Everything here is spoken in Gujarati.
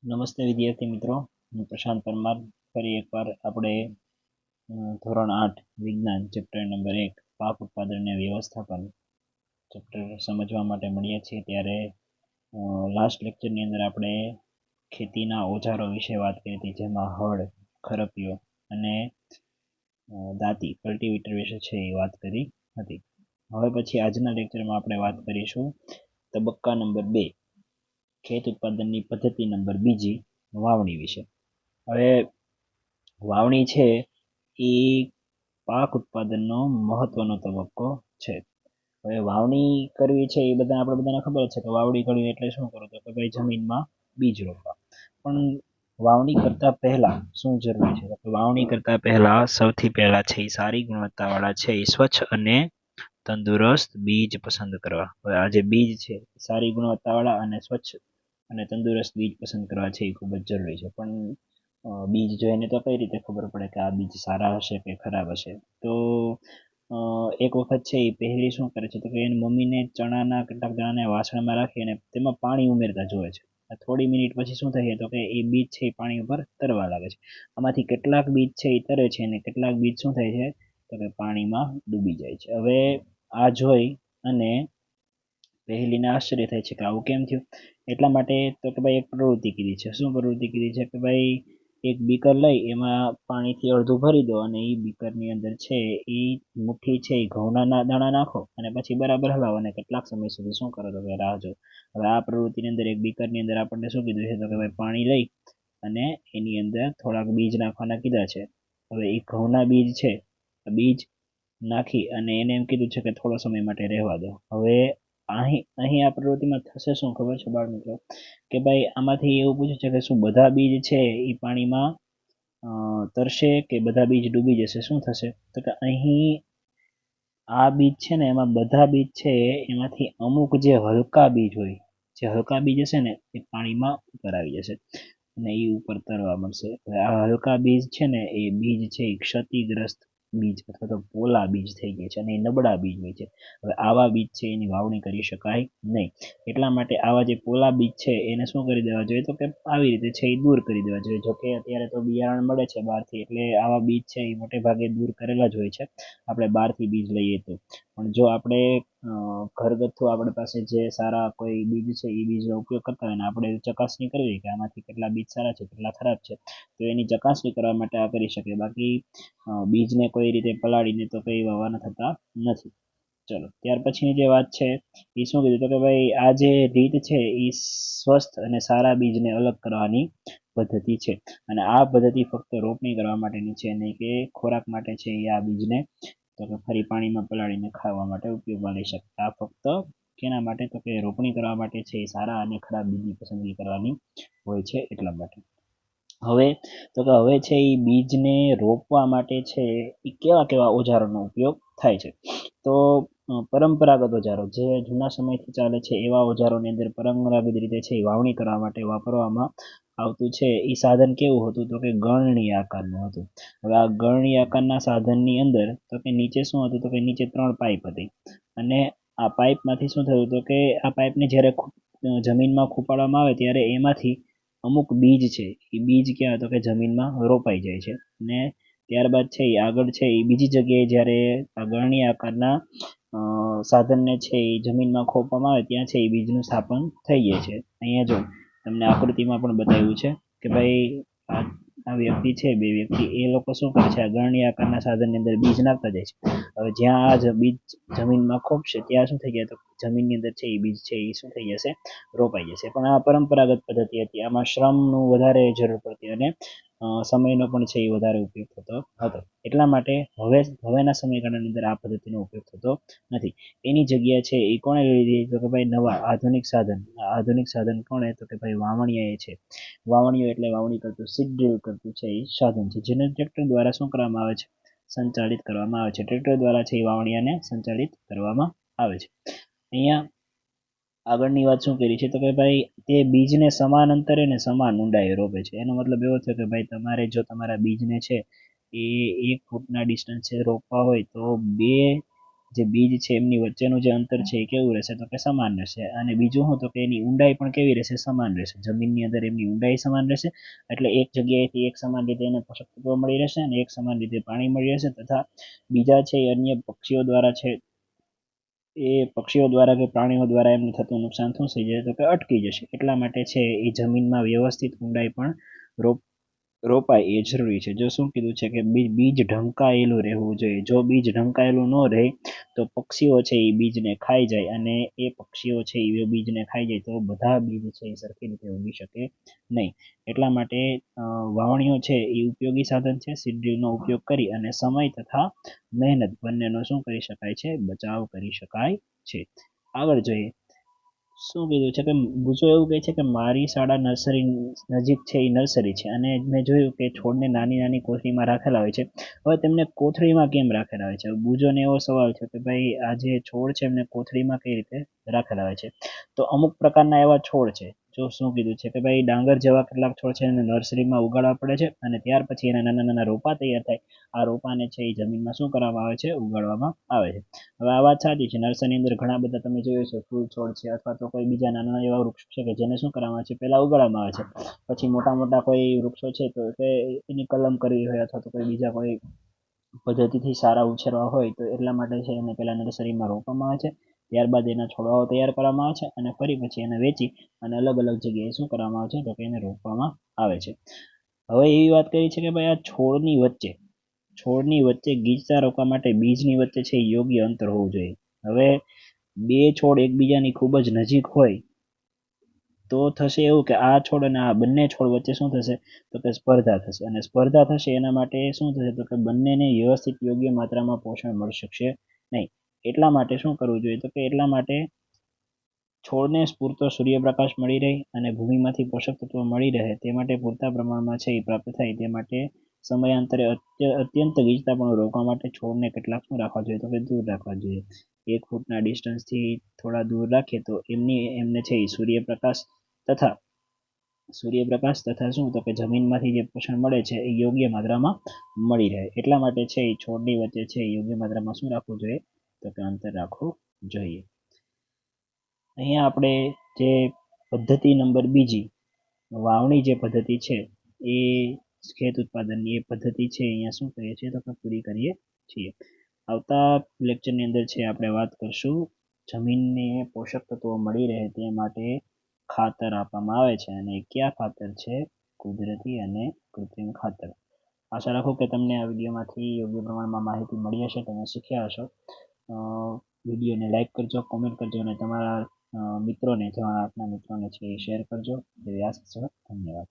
નમસ્તે વિદ્યાર્થી મિત્રો, હું પ્રશાંત પરમાર. ફરી એકવાર આપણે ધોરણ 8 વિજ્ઞાન ચેપ્ટર નંબર 1 પાક ઉત્પાદન અને વ્યવસ્થાપન ચેપ્ટર સમજવા માટે મળ્યા છીએ. ત્યારે લાસ્ટ લેક્ચરની અંદર આપણે ખેતીના ઓજારો વિશે વાત કરી હતી, જેમાં હળ, ખરપિયો અને દાંતી કલ્ટિવેટર વિશે છે એ વાત કરી હતી. હવે પછી આજના લેક્ચરમાં આપણે વાત કરીશું તબક્કા નંબર 2 ખેત ઉત્પાદનની પદ્ધતિ નંબર 2 વાવણી વિશે. હવે વાવણી છે એ પાક ઉત્પાદનનો મહત્વનો તબક્કો છે. હવે વાવણી કરવી છે એ આપણે બધાને ખબર છે કે વાવણી કરવી એટલે શું કરવું, તો કે ભાઈ જમીનમાં બીજ રોપવા. પણ વાવણી કરતા પહેલા શું જરૂરી છે, તો વાવણી કરતા પહેલા સૌથી પહેલા છે એ સારી ગુણવત્તાવાળા છે એ સ્વચ્છ અને તંદુરસ્ત બીજ પસંદ કરવા. હવે આ જે બીજ છે સારી ગુણવત્તાવાળા અને સ્વચ્છ અને તંદુરસ્ત બીજ પસંદ કરવા છે એ ખૂબ જ જરૂરી છે. પણ બીજ જોઈને તો કઈ રીતે ખબર પડે કે આ બીજ સારા હશે કે ખરાબ હશે? તો એક વખત છે એ પહેલી શું કરે છે, તો કે એની મમ્મીને ચણાના કેટલાક દાણાને વાસણમાં રાખી અને તેમાં પાણી ઉમેરતા જોવે છે. થોડી મિનિટ પછી શું થાય, તો કે એ બીજ છે એ પાણી ઉપર તરવા લાગે છે. આમાંથી કેટલાક બીજ છે એ તરે છે અને કેટલાક બીજ શું થાય છે, તો કે પાણીમાં ડૂબી જાય છે. હવે આ જોઈ અને પહેલીને આશ્ચર્ય થાય છે કે આવું કેમ થયું. એટલા માટે તો કે ભાઈ એક પ્રવૃત્તિ કીધી છે. શું પ્રવૃત્તિ કીધી છે, કે ભાઈ એક બીકર લઈ એમાં પાણીથી અડધું ભરી દો અને એ બીકરની અંદર છે એ મુઠ્ઠી છે એ ઘઉંના દાણા નાખો અને પછી બરાબર હલાવો અને કેટલાક સમય સુધી શું કરો, તો કે રાહ જો. હવે આ પ્રવૃત્તિની અંદર એક બીકરની અંદર આપણને શું કીધું છે, તો કે ભાઈ પાણી લઈ અને એની અંદર થોડાક બીજ નાખવાના કીધા છે. હવે એ ઘઉંના બીજ છે, બીજ નાખી અને એને એમ કીધું છે કે થોડો સમય માટે રહેવા દો. હવે અહીં આ પ્રવૃત્તિમાં થશે શું ખબર છે બાળ મિત્રો, કે ભાઈ આમાંથી એવું પૂછ્યું છે કે શું બધા બીજ છે એ પાણીમાં તરશે કે બધા બીજ ડૂબી જશે, શું થશે? તો કે અહીં આ બીજ છે ને એમાં બધા બીજ છે એમાંથી અમુક જે હલકા બીજ હોય, જે હલકા બીજ હશે ને એ પાણીમાં ઉપર આવી જશે અને એ ઉપર તરવા મળશે. આ હલકા બીજ છે ને એ બીજ છે એ ક્ષતિગ્રસ્ત બીજ અથવા તો પોલા બીજ થઈ ગયા છે અને એ નબળા બીજ હોય છે. હવે આવા બીજ છે એની વાવણી કરી શકાય નહીં. એટલા માટે આવા જે પોલા બીજ છે એને શું કરી દેવા જોઈએ, તો કે આવી રીતે છે એ દૂર કરી દેવા જોઈએ. જોકે અત્યારે તો બિયારણ મળે છે બહારથી, એટલે આવા બીજ છે એ મોટે ભાગે દૂર કરેલા જ હોય છે આપણે બહારથી બીજ લઈએ તો. પણ જો આપણે ઘરગથ્થુ આપણી પાસે જે સારા કોઈ બીજ છે એ બીજનો ઉપયોગ કરતા હોય ને આપણે ચકાસણી કરવી કે આમાંથી કેટલા બીજ સારા છે કેટલા ખરાબ છે, તો એની ચકાસણી કરવા માટે આ કરી શકે. બાકી બીજને કોઈ રીતે પલાળીને તો કઈ વાવવાના થતા નથી. ચલો ત્યાર પછીની જે વાત છે એ શું કીધું, તો કે ભાઈ આ જે રીત છે એ સ્વસ્થ અને સારા બીજને અલગ કરવાની પદ્ધતિ છે. અને આ પદ્ધતિ ફક્ત રોપણી કરવા માટેની છે, નહીં કે ખોરાક માટે છે એ આ બીજને તો કે ફરી પાણીમાં પલાળીને ખાવા માટે ઉપયોગમાં લઈ શકે. આ ફક્ત કેના માટે, તો કે રોપણી કરવા માટે છે એ સારા અને ખરાબ બીજની પસંદગી કરવાની હોય છે એટલા માટે. હવે તો કે હવે છે એ બીજને રોપવા માટે છે એ કેવા કેવા ઓજારોનો ઉપયોગ થાય છે, તો પરંપરાગત ઓજારો જે જૂના સમયથી ચાલે છે એવા ઓજારોની અંદર પરંપરાગત રીતે છે એ વાવણી કરવા માટે વાપરવામાં આવતું છે એ સાધન કેવું હતું, તો કે ગળણી આકારનું હતું. હવે આ ગળણી આકારના સાધનની અંદર તો કે નીચે શું હતું, તો કે નીચે 3 પાઇપ હતી અને આ પાઇપમાંથી શું થયું, તો કે આ પાઇપને જ્યારે જમીનમાં ખૂંપાડવામાં આવે ત્યારે એમાંથી અમુક બીજ છે એ બીજ ક્યાં, તો કે જમીનમાં રોપાઈ જાય છે અને ત્યારબાદ છે એ આગળ છે એ બીજી જગ્યાએ જ્યારે આ ગળણી આકારના સાધનને છે એ જમીનમાં ખોપવામાં આવે ત્યાં છે એ બીજનું સ્થાપન થઈ જાય છે. અહીંયા જો તમને આકૃતિમાં પણ બતાવ્યું છે કે ભાઈ આ વ્યક્તિ છે, બે વ્યક્તિ, એ લોકો શું કરે છે, આ ગળણી આકારના સાધનની અંદર બીજ નાખતા જાય છે. હવે જ્યાં આ બીજ જમીનમાં ખોપશે ત્યાં શું થઈ જાય, તો જમીનની અંદર છે એ બીજ છે એ શું થઈ જશે, રોપાઈ જશે. પણ આ પરંપરાગત પદ્ધતિ હતી, આમાં શ્રમનું વધારે જરૂર પડતી અને સમયનો પણ છે એ વધારે ઉપયોગ થતો હતો. એટલા માટે હવેના સમયગાળાની અંદર આ પદ્ધતિનો ઉપયોગ થતો નથી. એની જગ્યા છે એ કોણે લઈ લીધી, તો કે ભાઈ નવા આધુનિક સાધન. આધુનિક સાધન કોણે, તો કે ભાઈ વાવણીયા છે. વાવણીઓ એટલે વાવણી કરતું, સીડ ડ્રીલ કરતું છે એ સાધન છે, જેને ટ્રેક્ટર દ્વારા શું કરવામાં આવે છે, સંચાલિત કરવામાં આવે છે. ટ્રેક્ટર દ્વારા છે એ વાવણીયાને સંચાલિત કરવામાં આવે છે. અહીંયા આગળની વાત શું કરી છે, તો કે ભાઈ તે બીજને સમાન અંતરે ને સમાન ઊંડાઈએ રોપે છે. એનો મતલબ એવો થયો કે ભાઈ તમારે જો તમારા બીજને છે એ 1 ફૂટના ડિસ્ટન્સે રોપવા હોય તો 2 જે બીજ છે એમની વચ્ચેનું જે અંતર છે એ કેવું રહેશે તો કે સમાન રહેશે. અને બીજું શું તો કે એની ઊંડાઈ પણ કેવી રહેશે સમાન રહેશે. જમીનની અંદર એમની ઊંડાઈ સમાન રહેશે એટલે એક જગ્યાએથી એક સમાન રીતે એને પોષક તત્વો મળી રહેશે અને એક સમાન રીતે પાણી મળી રહેશે તથા બીજા છે એ અન્ય પક્ષીઓ દ્વારા છે એ પક્ષીઓ દ્વારા કે પ્રાણીઓ દ્વારા એમને થતું નુકસાન શું થઈ જાય તો કે અટકી જશે. એટલા માટે છે એ જમીનમાં વ્યવસ્થિત ઊંડાઈ પણ રોપાય એ જરૂરી છે. જો શું કીધું છે કે બીજ ઢંકાયેલું રહેવું જોઈએ. જો બીજ ઢંકાયેલું ન રહે તો પક્ષીઓ છે એ બીજને ખાઈ જાય અને એ પક્ષીઓ છે એ બીજને ખાઈ જાય તો બધા બીજ છે એ સરખી રીતે ઉગી શકે નહીં. એટલા માટે વાવણીઓ છે એ ઉપયોગી સાધન છે. સીડ ડ્રીલનો ઉપયોગ કરી અને સમય તથા મહેનત બંનેનો શું કરી શકાય છે બચાવ કરી શકાય છે. આગળ જોઈએ શું કીધું છે કે ગુજો એવું કહે છે કે મારી શાળા નર્સરી નજીક છે એ નર્સરી છે અને મેં જોયું કે છોડને નાની નાની કોથળીમાં રાખેલા હોય છે. હવે તેમને કોથળીમાં કેમ રાખેલા હોય છે? ગુજોને એવો સવાલ છે કે ભાઈ આ જે છોડ છે એમને કોથળીમાં કઈ રીતે રાખેલા હોય છે? તો અમુક પ્રકારના એવા છોડ છે. જો શું કીધું છે કે ભાઈ ડાંગર જેવા કેટલાક છોડ છે એને નર્સરીમાં ઉગાડવા પડે છે અને ત્યાર પછી એના નાના નાના રોપા તૈયાર થાય. આ રોપાને છે એ જમીનમાં શું કરવામાં આવે છે ઉગાડવામાં આવે છે. હવે આ વાત સાચી છે. નર્સરીની અંદર ઘણા બધા તમે જોયું છે ફૂલ છોડ છે અથવા તો કોઈ બીજા નાના એવા વૃક્ષ છે કે જેને શું કરવામાં આવે છે પહેલા ઉગાડવામાં આવે છે. પછી મોટા મોટા કોઈ વૃક્ષો છે તો એની કલમ કરવી હોય અથવા તો કોઈ બીજા કોઈ પદ્ધતિથી સારા ઉછેરવા હોય તો એટલા માટે છે એને પહેલા નર્સરીમાં રોપવામાં આવે છે. ત્યારબાદ એના છોડવાઓ તૈયાર કરવામાં આવે છે અને ફરી પછી એને વેચી અને અલગ અલગ જગ્યાએ શું કરવામાં આવે છે તો કે એને રોપવામાં આવે છે. હવે એવી વાત કરી છે કે ભાઈ આ છોડની વચ્ચે ગીચતા રોકવા માટે બીજની વચ્ચે છે યોગ્ય અંતર હોવું જોઈએ. હવે બે છોડ એકબીજાની ખૂબ જ નજીક હોય તો થશે એવું કે આ છોડ અને આ બંને છોડ વચ્ચે શું થશે તો કે સ્પર્ધા થશે અને સ્પર્ધા થશે એના માટે શું થશે તો કે બંનેને વ્યવસ્થિત યોગ્ય માત્રામાં પોષણ મળી શકશે નહીં. એટલા માટે શું કરવું જોઈએ તો કે એટલા માટે છોડને પૂરતો સૂર્યપ્રકાશ મળી રહે અને ભૂમિમાંથી પોષક તત્વો મળી રહે તે માટે પૂરતા પ્રમાણમાં છે એ પ્રાપ્ત થાય તે માટે સમયાંતરે અત્યંત ગીચતા પણ રોકવા માટે છોડને કેટલાક શું રાખવા જોઈએ તો કે દૂર રાખવા જોઈએ. 1 ફૂટના ડિસ્ટન્સથી થોડા દૂર રાખીએ તો એમને છે એ સૂર્યપ્રકાશ તથા શું તો કે જમીનમાંથી જે પોષણ મળે છે એ યોગ્ય માત્રામાં મળી રહે. એટલા માટે છે એ છોડની વચ્ચે છે યોગ્ય માત્રામાં શું રાખવું જોઈએ તો કે અંતર રાખવું જોઈએ. અહીંયા આપણે જે પદ્ધતિ નંબર બીજી વાવણી જે પદ્ધતિ છે એ ખેત ઉત્પાદનની એ પદ્ધતિ છે અહીંયા શું કરીએ છીએ તો કે પૂરી કરીએ છીએ. આવતા લેક્ચરની અંદર છે આપણે વાત કરશું જમીનને પોષક તત્વો મળી રહે તે માટે ખાતર આપવામાં આવે છે અને કયા ખાતર છે કુદરતી અને કૃત્રિમ ખાતર. આશા રાખું કે તમને આ વિડીયોમાંથી યોગ્ય પ્રમાણમાં માહિતી મળી હશે, તમે શીખ્યા હશો. વિડીયોને લાઈક કરજો, કોમેન્ટ કરજો અને તમારા મિત્રોને છે એ શેર કરજો. એવી આશા છે. ધન્યવાદ.